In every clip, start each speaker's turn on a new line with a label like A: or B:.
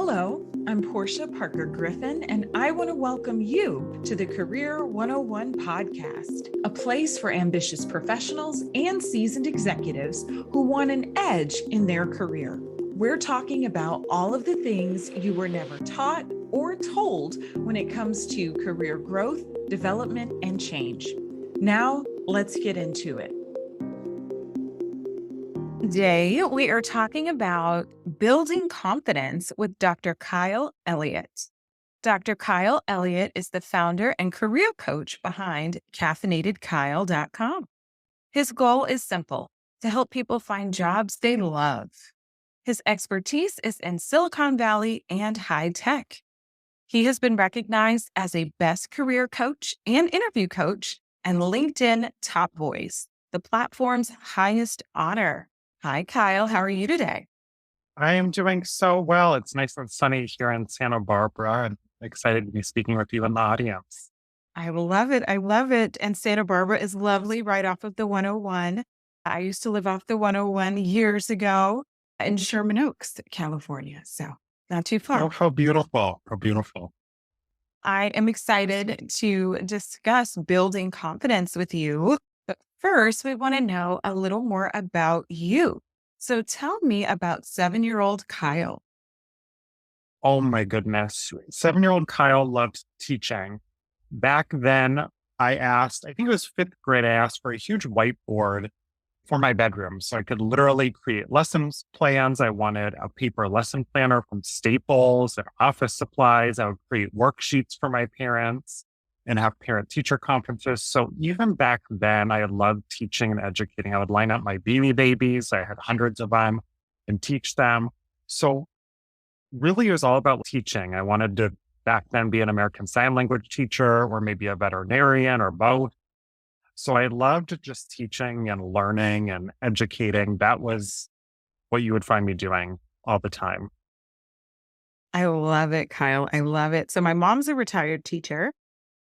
A: Hello, I'm Porschia Parker Griffin, and I want to welcome you to the Career 101 podcast, a place for ambitious professionals and seasoned executives who want an edge in their career. We're talking about all of the things you were never taught or told when it comes to career growth, development, and change. Now, let's get into it. Today, we are talking about building confidence with Dr. Kyle Elliott. Dr. Kyle Elliott is the founder and career coach behind caffeinatedkyle.com. His goal is simple: to help people find jobs they love. His expertise is in Silicon Valley and high tech. He has been recognized as a best career coach and interview coach and LinkedIn Top Voice, the platform's highest honor. Hi, Kyle. How are you today?
B: I am doing so well. It's nice and sunny here in Santa Barbara, and excited to be speaking with you in the audience.
A: I love it. I love it. And Santa Barbara is lovely right off of the 101. I used to live off the 101 years ago in Sherman Oaks, California. So not too far.
B: Oh, how beautiful. How beautiful.
A: I am excited to discuss building confidence with you. But first, we want to know a little more about you. So tell me about 7-year-old Kyle.
B: Oh my goodness. 7-year-old Kyle loved teaching. Back then, I think it was fifth grade, I asked for a huge whiteboard for my bedroom so I could literally create lessons plans. I wanted a paper lesson planner from Staples and office supplies. I would create worksheets for my parents and have parent-teacher conferences. So even back then, I loved teaching and educating. I would line up my Beanie Babies. I had hundreds of them and teach them. So really, it was all about teaching. I wanted to back then be an American Sign Language teacher or maybe a veterinarian or both. So I loved just teaching and learning and educating. That was what you would find me doing all the time.
A: I love it, Kyle. I love it. So my mom's a retired teacher.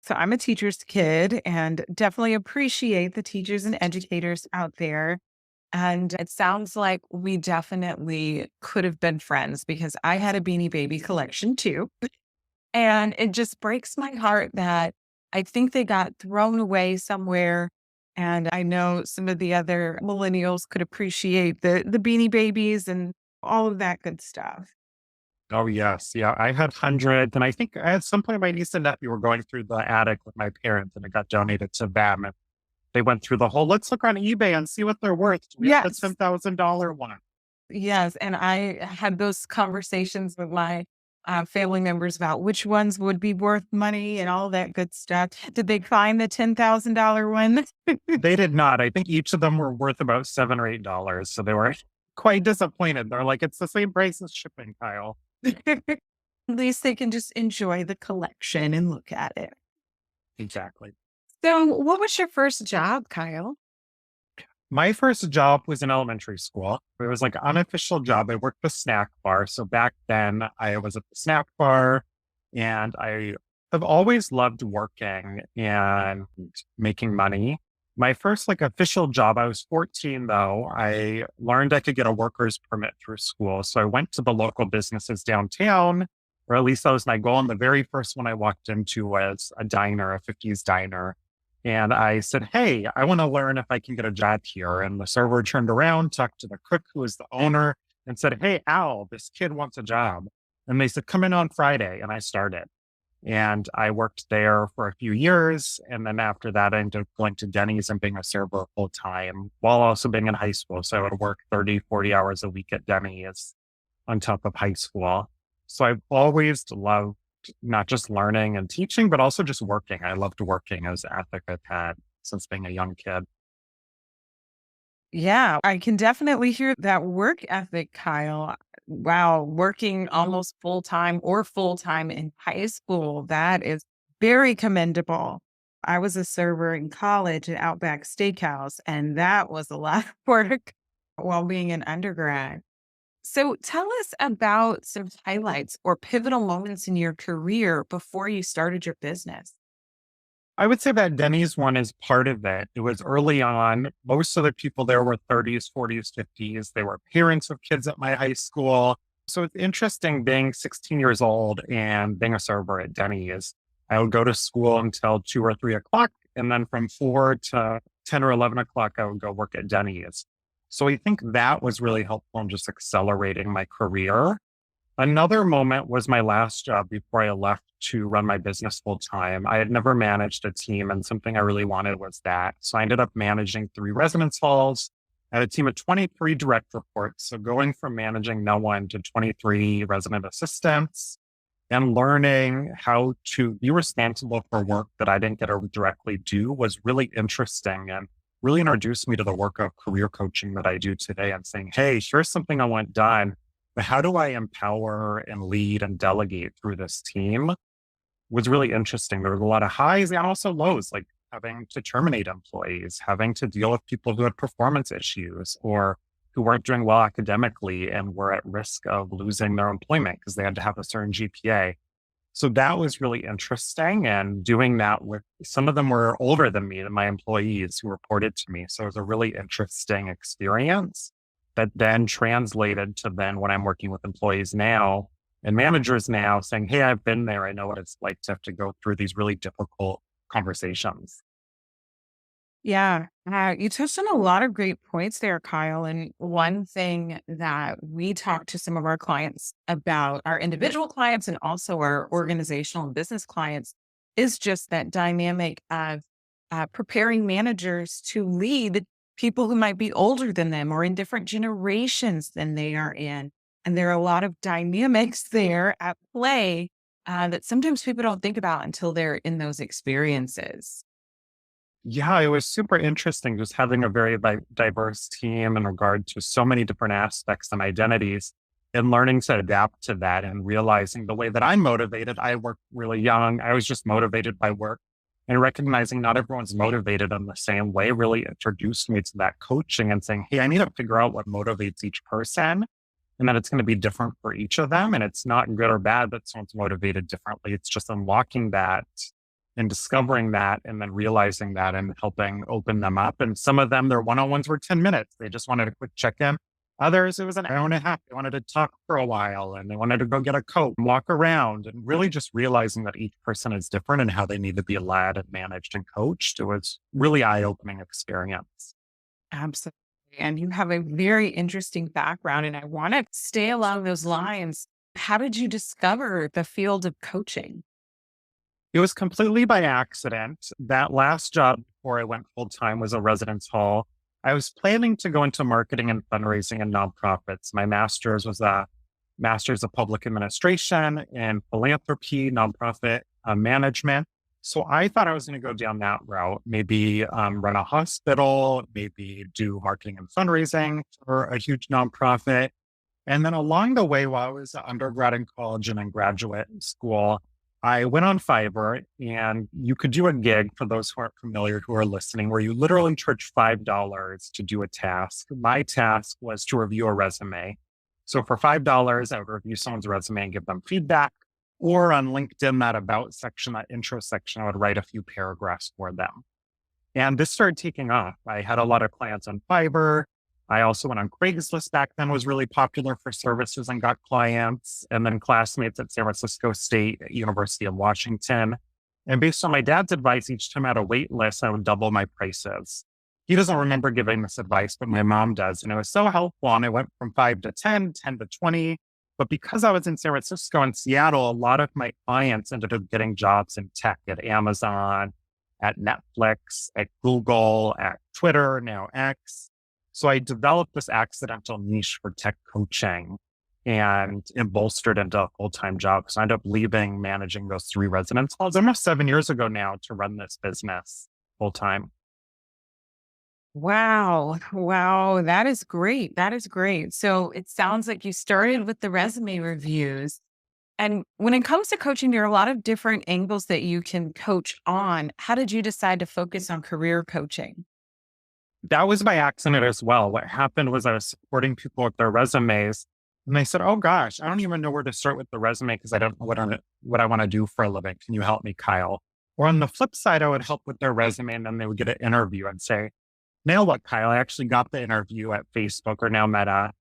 A: So I'm a teacher's kid and definitely appreciate the teachers and educators out there. And it sounds like we definitely could have been friends because I had a Beanie Baby collection too. And it just breaks my heart that I think they got thrown away somewhere. And I know some of the other millennials could appreciate the Beanie Babies and all of that good stuff.
B: Oh, yes. Yeah, I had hundreds. And I think at some point, my niece and nephew were going through the attic with my parents and it got donated to them. And they went through the whole, let's look on eBay and see what they're worth. We have the $10,000 one.
A: Yes. And I had those conversations with my family members about which ones would be worth money and all that good stuff. Did they find the $10,000 one?
B: They did not. I think each of them were worth about $7 or $8. So they were quite disappointed. They're like, it's the same price as shipping, Kyle.
A: At least they can just enjoy the collection and look at it.
B: Exactly.
A: So what was your first job, Kyle?
B: My first job was in elementary school. It was like an unofficial job. I worked the snack bar. So back then I was at the snack bar and I have always loved working and making money. My first official job, I was 14 though. I learned I could get a worker's permit through school. So I went to the local businesses downtown, or at least that was my goal. And the very first one I walked into was a diner, a 50s diner. And I said, hey, I want to learn if I can get a job here. And the server turned around, talked to the cook who was the owner and said, hey, Al, this kid wants a job. And they said, come in on Friday. And I started. And I worked there for a few years. And then after that, I ended up going to Denny's and being a server full time while also being in high school. So I would work 30, 40 hours a week at Denny's on top of high school. So I've always loved not just learning and teaching, but also just working. I loved working as an ethic I've had since being a young kid. Yeah, I can definitely hear that work ethic, Kyle. Wow, working almost full-time or full-time in high school, that is very commendable. I was a server in college at Outback Steakhouse, and that was a lot of work while being an undergrad. So tell us about some highlights or pivotal moments in your career before you started your business. I would say that Denny's one is part of it. It was early on. Most of the people there were 30s, 40s, 50s. They were parents of kids at my high school. So it's interesting being 16 years old and being a server at Denny's. I would go to school until 2 or 3 o'clock. And then from 4 to 10 or 11 o'clock, I would go work at Denny's. So I think that was really helpful in just accelerating my career. Another moment was my last job before I left to run my business full time. I had never managed a team, and something I really wanted was that. So I ended up managing 3 residence halls. I had a team of 23 direct reports. So going from managing no one to 23 resident assistants and learning how to be responsible for work that I didn't get to directly do was really interesting and really introduced me to the work of career coaching that I do today and saying, hey, here's something I want done, but how do I empower and lead and delegate through this team was really interesting. There was a lot of highs and also lows, like having to terminate employees, having to deal with people who had performance issues or who weren't doing well academically and were at risk of losing their employment because they had to have a certain GPA. So that was really interesting. And doing that with some of them were older than me, than my employees who reported to me. So it was a really interesting experience that then translated to then when I'm working with employees now and managers now saying, hey, I've been there. I know what it's like to have to go through these really difficult conversations.
A: Yeah, you touched on a lot of great points there, Kyle. And one thing that we talk to some of our clients about, our individual clients and also our organizational and business clients, is just that dynamic of preparing managers to lead people who might be older than them or in different generations than they are in. And there are a lot of dynamics there at play that sometimes people don't think about until they're in those experiences.
B: Yeah, it was super interesting just having a very diverse team in regard to so many different aspects and identities and learning to adapt to that and realizing the way that I'm motivated. I work really young. I was just motivated by work and recognizing not everyone's motivated in the same way really introduced me to that coaching and saying, hey, I need to figure out what motivates each person and that it's going to be different for each of them. And it's not good or bad that someone's motivated differently. It's just unlocking that and discovering that and then realizing that and helping open them up. And some of them, their one-on-ones were 10 minutes. They just wanted a quick check-in. Others, it was an hour and a half. They wanted to talk for a while and they wanted to go get a coat and walk around and really just realizing that each person is different and how they need to be led and managed and coached. It was really eye-opening experience.
A: Absolutely. And you have a very interesting background. And I want to stay along those lines. How did you discover the field of coaching?
B: It was completely by accident. That last job before I went full time was a residence hall. I was planning to go into marketing and fundraising and nonprofits. My master's was a master's of public administration and philanthropy, nonprofit management. So I thought I was going to go down that route, maybe run a hospital, maybe do marketing and fundraising for a huge nonprofit. And then along the way, while I was an undergrad in college and in graduate school, I went on Fiverr and you could do a gig for those who aren't familiar who are listening, where you literally charge $5 to do a task. My task was to review a resume. So for $5, I would review someone's resume and give them feedback. Or on LinkedIn, that about section, that intro section, I would write a few paragraphs for them. And this started taking off. I had a lot of clients on Fiverr. I also went on Craigslist back then, was really popular for services and got clients. And then classmates at San Francisco State, University of Washington. And based on my dad's advice, each time I had a wait list, I would double my prices. He doesn't remember giving this advice, but my mom does. And it was so helpful. And I went from 5 to 10, 10 to 20. But because I was in San Francisco and Seattle, a lot of my clients ended up getting jobs in tech at Amazon, at Netflix, at Google, at Twitter, now X. So I developed this accidental niche for tech coaching and it bolstered into a full-time job. So I ended up leaving managing those 3 residence halls almost 7 years ago now to run this business full-time.
A: Wow. Wow. That is great. That is great. So it sounds like you started with the resume reviews. And when it comes to coaching, there are a lot of different angles that you can coach on. How did you decide to focus on career coaching?
B: That was by accident as well. What happened was I was supporting people with their resumes and they said, oh gosh, I don't even know where to start with the resume because I don't know what I want to do for a living. Can you help me, Kyle? Or on the flip side, I would help with their resume and then they would get an interview and say, nailed it, Kyle. I actually got the interview at Facebook or now Meta.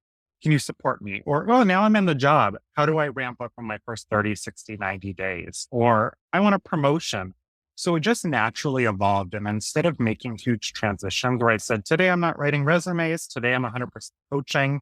B: Can you support me? Or, oh, now I'm in the job. How do I ramp up on my first 30, 60, 90 days? Or I want a promotion. So it just naturally evolved. And instead of making huge transitions where I said, today I'm not writing resumes, today I'm 100% coaching,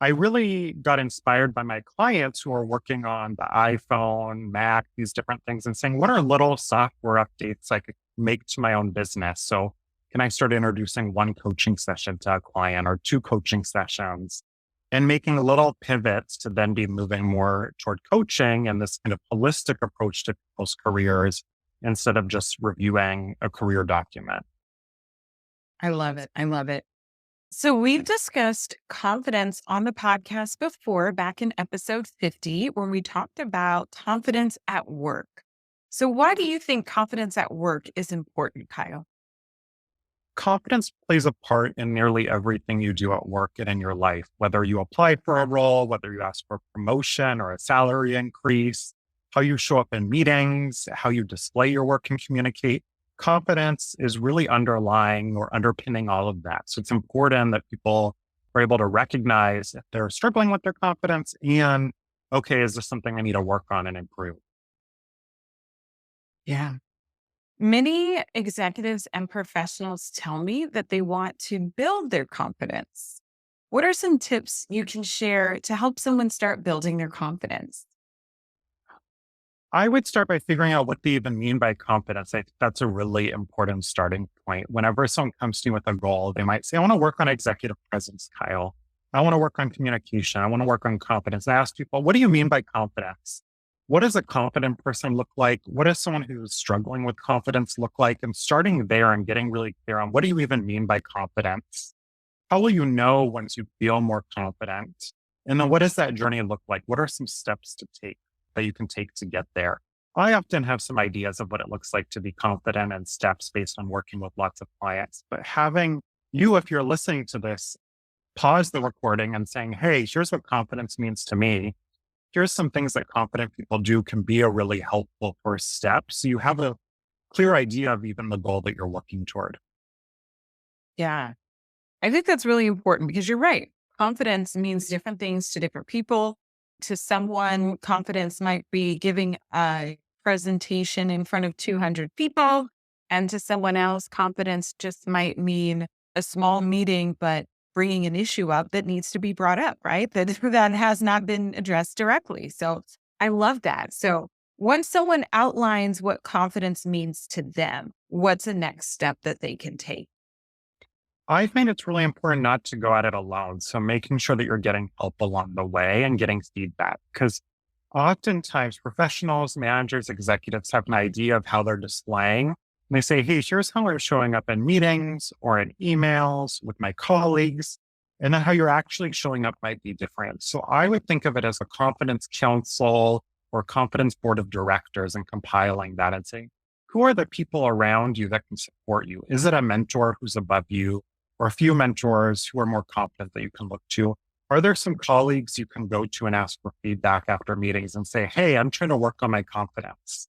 B: I really got inspired by my clients who are working on the iPhone, Mac, these different things, and saying, what are little software updates I could make to my own business? So can I start introducing one coaching session to a client or two coaching sessions and making little pivots to then be moving more toward coaching and this kind of holistic approach to people's careers instead of just reviewing a career document?
A: I love it. I love it. So we've discussed confidence on the podcast before, back in episode 50, when we talked about confidence at work. So why do you think confidence at work is important, Kyle?
B: Confidence plays a part in nearly everything you do at work and in your life, whether you apply for a role, whether you ask for a promotion or a salary increase, how you show up in meetings, how you display your work and communicate. Confidence is really underlying or underpinning all of that. So it's important that people are able to recognize if they're struggling with their confidence and, okay, is this something I need to work on and improve?
A: Yeah. Many executives and professionals tell me that they want to build their confidence. What are some tips you can share to help someone start building their confidence?
B: I would start by figuring out what they even mean by confidence. I think that's a really important starting point. Whenever someone comes to you with a goal, they might say, I want to work on executive presence, Kyle. I want to work on communication. I want to work on confidence. I ask people, what do you mean by confidence? What does a confident person look like? What does someone who's struggling with confidence look like? And starting there and getting really clear on what do you even mean by confidence? How will you know once you feel more confident? And then what does that journey look like? What are some steps to take that you can take to get there? I often have some ideas of what it looks like to be confident and steps based on working with lots of clients. But having you, if you're listening to this, pause the recording and saying, hey, here's what confidence means to me. Here's some things that confident people do can be a really helpful first step. So you have a clear idea of even the goal that you're working toward.
A: Yeah, I think that's really important because you're right. Confidence means different things to different people. To someone, confidence might be giving a presentation in front of 200 people. And to someone else, confidence just might mean a small meeting, but bringing an issue up that needs to be brought up, right? That has not been addressed directly. So I love that. So once someone outlines what confidence means to them, what's the next step that they can take?
B: I find it's really important not to go at it alone. So making sure that you're getting help along the way and getting feedback. Because oftentimes professionals, managers, executives have an idea of how they're displaying. And they say, hey, here's how I'm showing up in meetings or in emails with my colleagues. And then how you're actually showing up might be different. So I would think of it as a confidence council or confidence board of directors and compiling that and saying, who are the people around you that can support you? Is it a mentor who's above you? Or a few mentors who are more confident that you can look to? Are there some colleagues you can go to and ask for feedback after meetings and say, hey, I'm trying to work on my confidence.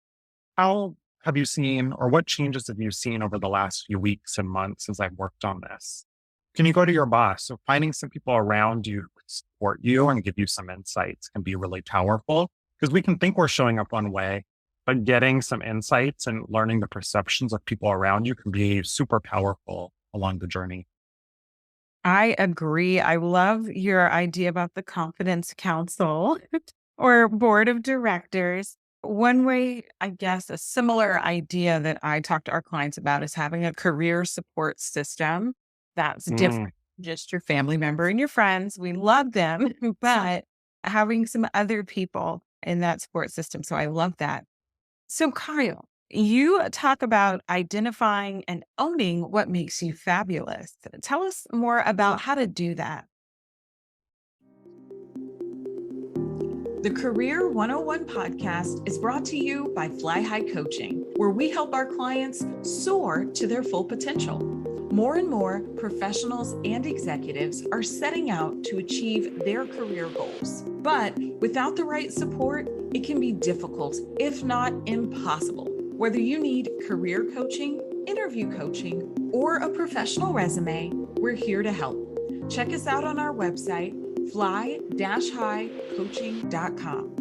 B: How have you seen, or what changes have you seen over the last few weeks and months as I've worked on this? Can you go to your boss? So finding some people around you who can support you and give you some insights can be really powerful because we can think we're showing up one way, but getting some insights and learning the perceptions of people around you can be super powerful along the journey.
A: I agree. I love your idea about the confidence council or board of directors. One way, I guess, a similar idea that I talk to our clients about is having a career support system that's
B: Mm.
A: different, from just your family member and your friends. We love them, but having some other people in that support system. So I love that. So, Kyle, you talk about identifying and owning what makes you fabulous. Tell us more about how to do that. The Career 101 podcast is brought to you by Fly High Coaching, where we help our clients soar to their full potential. More and more professionals and executives are setting out to achieve their career goals. But without the right support, it can be difficult, if not impossible. Whether you need career coaching, interview coaching, or a professional resume, we're here to help. Check us out on our website, fly-high-coaching.com.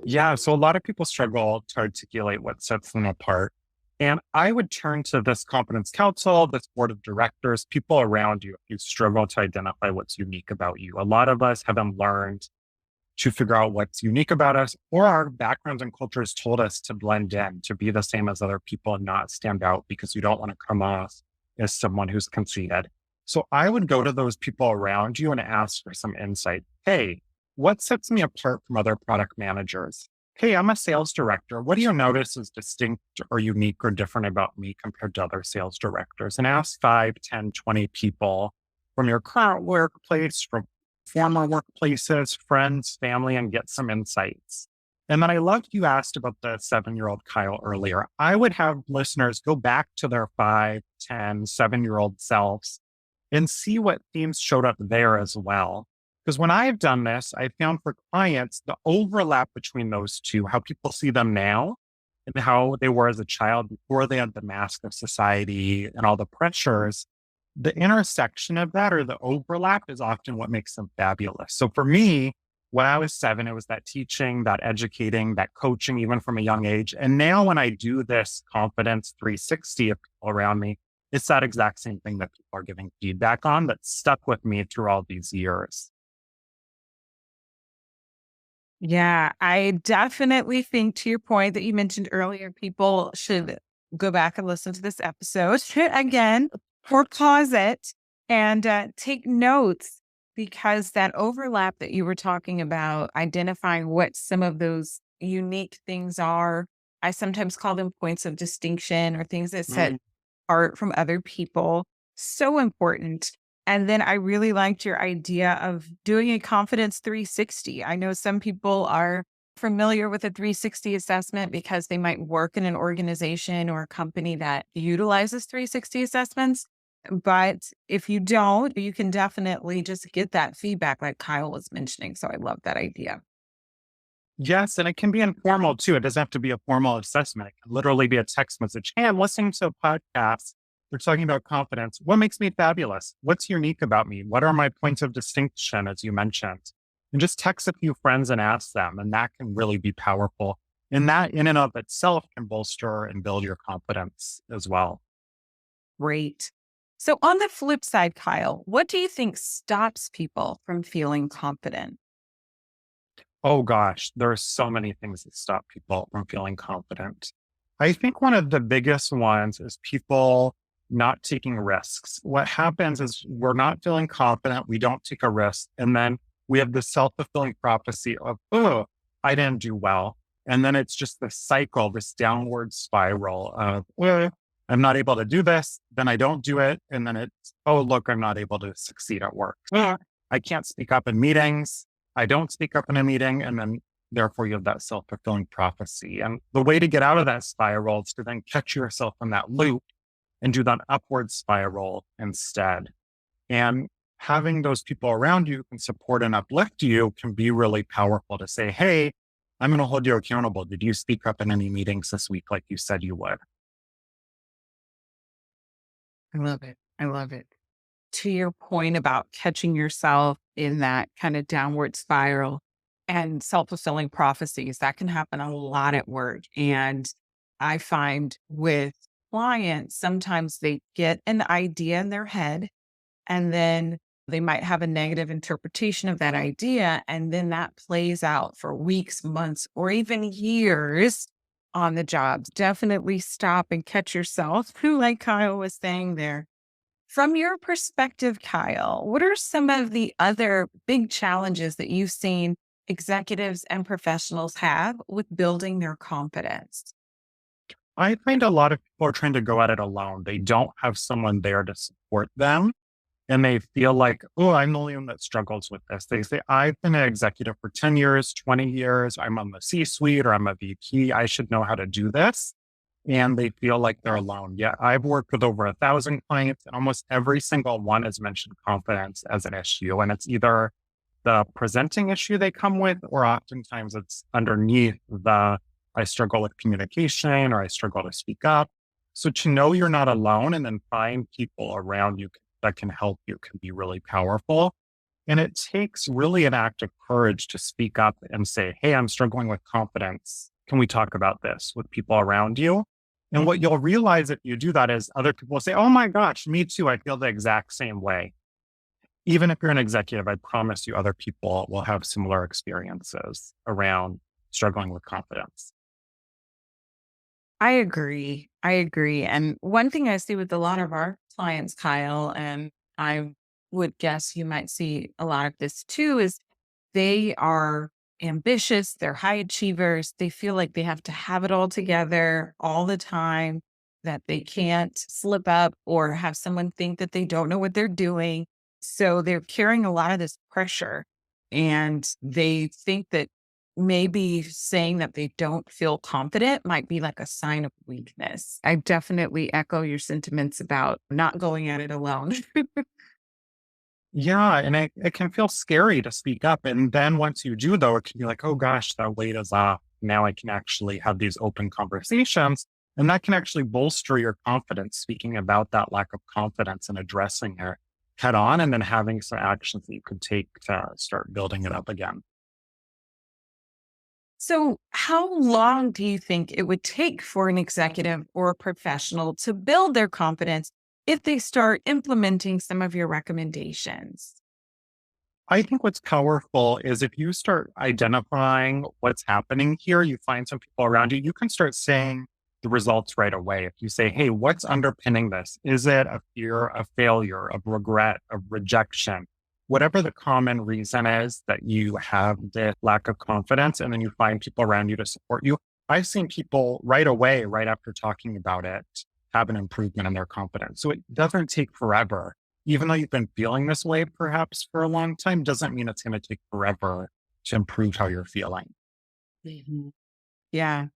B: Yeah, so a lot of people struggle to articulate what sets them apart. And I would turn to this confidence council, this board of directors, people around you if you struggle to identify what's unique about you. A lot of us haven't learned to figure out what's unique about us, or our backgrounds and cultures told us to blend in, to be the same as other people and not stand out because you don't want to come off as someone who's conceited. So I would go to those people around you and ask for some insight. Hey, what sets me apart from other product managers? Hey, I'm a sales director. What do you notice is distinct or unique or different about me compared to other sales directors? And ask 5, 10, 20 people from your current workplace, from former workplaces, friends, family, and get some insights. And then I loved you asked about the 7-year-old Kyle earlier. I would have listeners go back to their 5, 10, 7-year-old selves and see what themes showed up there as well. Because when I've done this, I found for clients the overlap between those two, how people see them now and how they were as a child before they had the mask of society and all the pressures. The intersection of that or the overlap is often what makes them fabulous. So for me, when I was 7, it was that teaching, that educating, that coaching, even from a young age. And now when I do this confidence 360 of people around me, it's that exact same thing that people are giving feedback on that stuck with me through all these years.
A: Yeah, I definitely think to your point that you mentioned earlier, people should go back and listen to this episode again or pause it and take notes because that overlap that you were talking about, identifying what some of those unique things are. I sometimes call them points of distinction or things that set
B: Mm.
A: apart from other people. So important. And then I really liked your idea of doing a confidence 360. I know some people are familiar with a 360 assessment because they might work in an organization or a company that utilizes 360 assessments. But if you don't, you can definitely just get that feedback like Kyle was mentioning. So I love that idea.
B: Yes, and it can be informal too. It doesn't have to be a formal assessment. It can literally be a text message. Hey, I'm listening to a podcast. They're talking about confidence. What makes me fabulous? What's unique about me? What are my points of distinction, as you mentioned? And just text a few friends and ask them. And that can really be powerful. And that in and of itself can bolster and build your confidence as well.
A: Great. So on the flip side, Kyle, what do you think stops people from feeling confident?
B: Oh gosh, there are so many things that stop people from feeling confident. I think one of the biggest ones is people not taking risks. What happens is we're not feeling confident, we don't take a risk, and then we have this self-fulfilling prophecy of, oh, I didn't do well. And then it's just this cycle, this downward spiral of, well, I'm not able to do this, then I don't do it. And then it's, oh, look, I'm not able to succeed at work. I can't speak up in meetings. I don't speak up in a meeting, and then therefore you have that self-fulfilling prophecy. And the way to get out of that spiral is to then catch yourself in that loop and do that upward spiral instead. And having those people around you who can support and uplift you can be really powerful to say, hey, I'm going to hold you accountable. Did you speak up in any meetings this week like you said you would?
A: I love it. I love it. To your point about catching yourself in that kind of downward spiral and self-fulfilling prophecies, that can happen a lot at work. And I find with clients, sometimes they get an idea in their head and then they might have a negative interpretation of that idea. And then that plays out for weeks, months, or even years on the job. Definitely stop and catch yourself, who, like Kyle was saying there. From your perspective, Kyle, what are some of the other big challenges that you've seen executives and professionals have with building their confidence?
B: I find a lot of people are trying to go at it alone. They don't have someone there to support them. And they feel like, oh, I'm the only one that struggles with this. They say, I've been an executive for 10 years, 20 years. I'm on the C suite or I'm a VP. I should know how to do this. And they feel like they're alone. Yeah, I've worked with over 1,000 clients, and almost every single one has mentioned confidence as an issue. And it's either the presenting issue they come with, or oftentimes it's underneath the I struggle with communication or I struggle to speak up. So to know you're not alone and then find people around you that can help you can be really powerful. And it takes really an act of courage to speak up and say, hey, I'm struggling with confidence. Can we talk about this with people around you? And what you'll realize if you do that is other people will say, oh my gosh, me too. I feel the exact same way. Even if you're an executive, I promise you other people will have similar experiences around struggling with confidence.
A: I agree. I agree. And one thing I see with a lot of our clients, Kyle, and I would guess you might see a lot of this too, is they are ambitious, they're high achievers, they feel like they have to have it all together all the time, that they can't slip up or have someone think that they don't know what they're doing. So they're carrying a lot of this pressure and they think that maybe saying that they don't feel confident might be like a sign of weakness. I definitely echo your sentiments about not going at it alone.
B: Yeah. And it can feel scary to speak up. And then once you do, though, it can be like, oh gosh, that weight is off. Now I can actually have these open conversations. And that can actually bolster your confidence, speaking about that lack of confidence and addressing it head on, and then having some actions that you could take to start building it up again.
A: So, how long do you think it would take for an executive or a professional to build their confidence if they start implementing some of your recommendations?
B: I think what's powerful is if you start identifying what's happening here, you find some people around you, you can start saying the results right away. If you say, hey, what's underpinning this? Is it a fear of failure, of regret, of rejection? Whatever the common reason is that you have the lack of confidence, and then you find people around you to support you. I've seen people right away, right after talking about it, have an improvement in their confidence. So it doesn't take forever. Even though you've been feeling this way perhaps for a long time, doesn't mean it's going to take forever to improve how you're feeling.
A: Mhm. Yeah.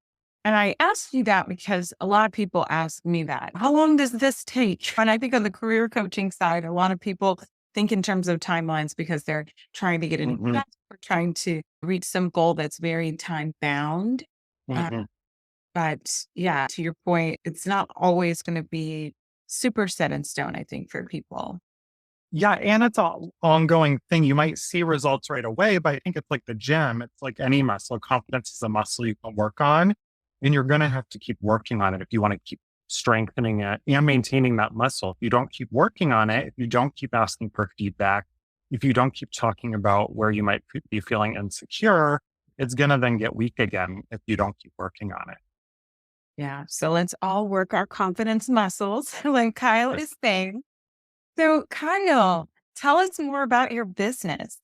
A: And I asked you that because a lot of people ask me that. How long does this take? And I think on the career coaching side, a lot of people think in terms of timelines because they're trying to get an
B: Mhm,
A: investment or trying to reach some goal that's very time bound. Uh,
B: mhm.
A: but yeah, to your point, it's not always going to be super set in stone, I think, for people.
B: Yeah, and it's an ongoing thing. You might see results right away, but I think it's like the gym. It's like any muscle. Confidence is a muscle you can work on, and you're going to have to keep working on it if you want to keep strengthening it and maintaining that muscle. If you don't keep working on it, if you don't keep asking for feedback, if you don't keep talking about where you might be feeling insecure, it's going to then get weak again if you don't keep working on
A: Yeah. So let's all work our confidence muscles, like Kyle
B: it.
A: is saying. So, Kyle, tell us more about your business.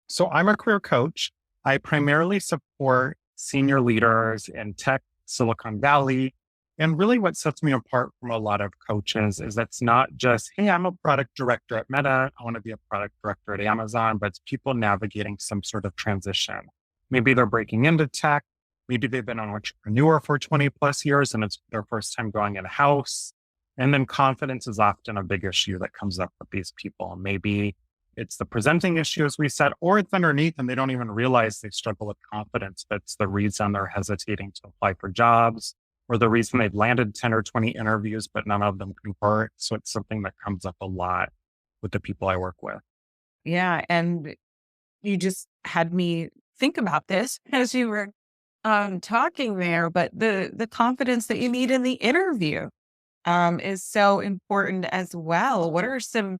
B: So I'm a career coach. I primarily support senior leaders in tech, Silicon Valley. And really, what sets me apart from a lot of coaches is that's not just, hey, I'm a product director at Meta. I want to be a product director at Amazon, but it's people navigating some sort of transition. Maybe they're breaking into tech. Maybe they've been an entrepreneur for 20 plus years and it's their first time going in house. And then confidence is often a big issue that comes up with these people. Maybe it's the presenting issues we said, or it's underneath and they don't even realize they struggle with confidence. That's the reason they're hesitating to apply for jobs or the reason they've landed 10 or 20 interviews, but none of them convert. So it's something that comes up a lot with the people I work with.
A: Yeah. And you just had me think about this as you were talking there, but the confidence that you need in the interview is so important as well. What are some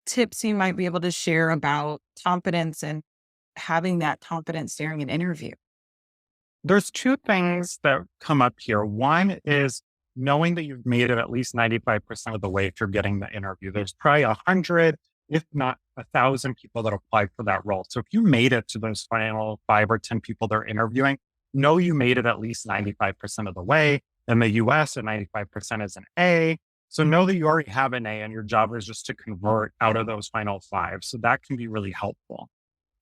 A: tips you might be able to share about confidence and having that confidence during an interview?
B: There's two things that come up here. One is knowing that you've made it at least 95% of the way if you're getting the interview. There's probably 100, if not 1,000 people that applied for that role. So if you made it to those final 5 or 10 people they're interviewing, know you made it at least 95% of the way. In the US, a 95% is an A. So know that you already have an A and your job is just to convert out of those final five. So that can be really helpful.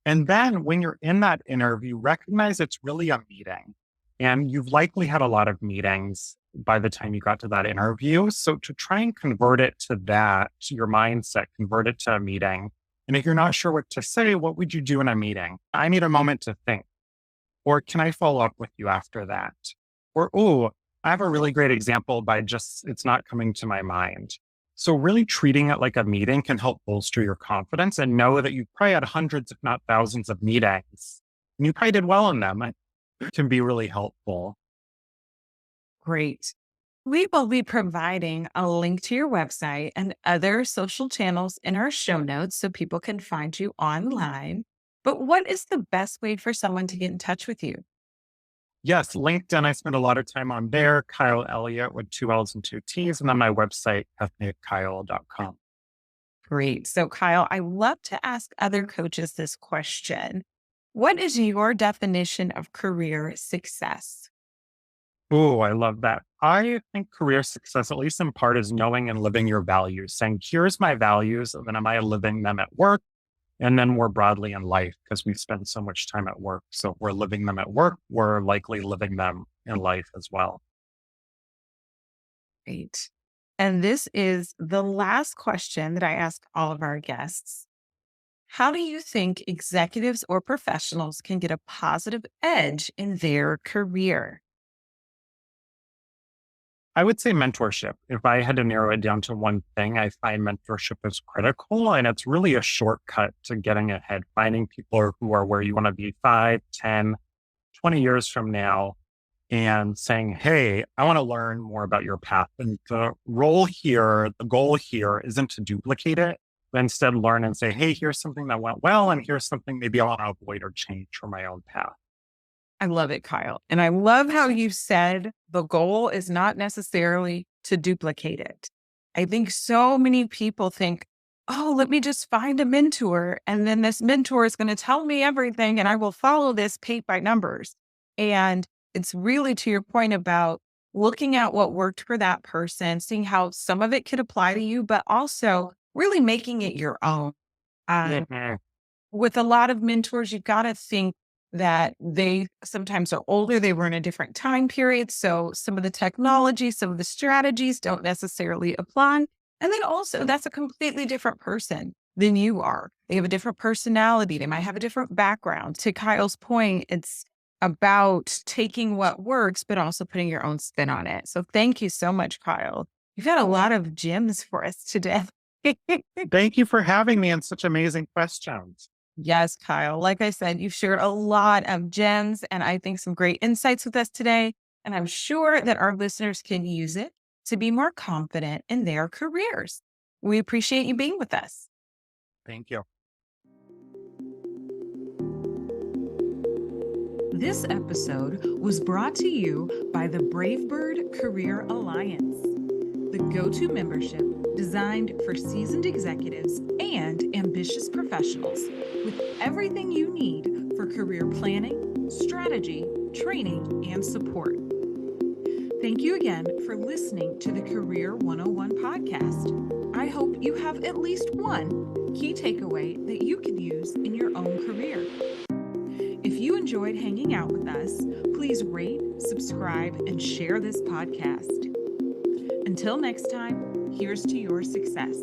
B: And then when you're in that interview, recognize it's really a meeting. And you've likely had a lot of meetings by the time you got to that interview. So to try and convert it to that, to your mindset, convert it to a meeting. And if you're not sure what to say, what would you do in a meeting? I need a moment to think. Or can I follow up with you after that? Or, oh, I have a really great example by just, it's not coming to my mind. So really treating it like a meeting can help bolster your confidence and know that you've probably had hundreds, if not thousands of meetings. And you probably did well in them. It can be really helpful.
A: Great. We will be providing a link to your website and other social channels in our show notes so people can find you online. But what is the best way for someone to get in touch with you?
B: Yes, LinkedIn, I spend a lot of time on there. Kyle Elliott with two L's and two T's. And then my website, ethnickyle.com.
A: Great. So, Kyle, I love to ask other coaches this question. What is your definition of career success?
B: Oh, I love that. I think career success, at least in part, is knowing and living your values, saying, here's my values, and then am I living them at work? And then more broadly in life, because we spend so much time at work. So if we're living them at work, we're likely living them in life as well.
A: Great. And this is the last question that I ask all of our guests. How do you think executives or professionals can get a positive edge in their career?
B: I would say mentorship. If I had to narrow it down to one thing, I find mentorship is critical and it's really a shortcut to getting ahead, finding people who are where you want to be 5, 10, 20 years from now and saying, hey, I want to learn more about your path. And the role here, the goal here isn't to duplicate it, but instead learn and say, hey, here's something that went well, and here's something maybe I want to avoid or change for my own path.
A: I love it, Kyle. And I love how you said the goal is not necessarily to duplicate it. I think so many people think, oh, let me just find a mentor. And then this mentor is going to tell me everything and I will follow this paint by numbers. And it's really to your point about looking at what worked for that person, seeing how some of it could apply to you, but also really making it your own. Um,
B: Mhm.
A: with a lot of mentors, you've got to think that they sometimes are older, they were in a different time period. So some of the technology, some of the strategies don't necessarily apply. And then also, that's a completely different person than you are. They have a different personality, they might have a different background. To Kyle's point, it's about taking what works, but also putting your own spin on it. So thank you so much, Kyle. You've got a lot of gems for us today.
B: Thank you for having me and such amazing questions.
A: Yes, Kyle. Like I said, you've shared a lot of gems and I think some great insights with us today. And I'm sure that our listeners can use it to be more confident in their careers. We appreciate you being with us.
B: Thank you.
A: This episode was brought to you by the Bravebird Career Alliance, the go-to membership designed for seasoned executives and ambitious professionals with everything you need for career planning, strategy, training, and support. Thank you again for listening to the Career 101 podcast. I hope you have at least one key takeaway that you can use in your own career. If you enjoyed hanging out with us, please rate, subscribe, and share this podcast. Until next time, here's to your success.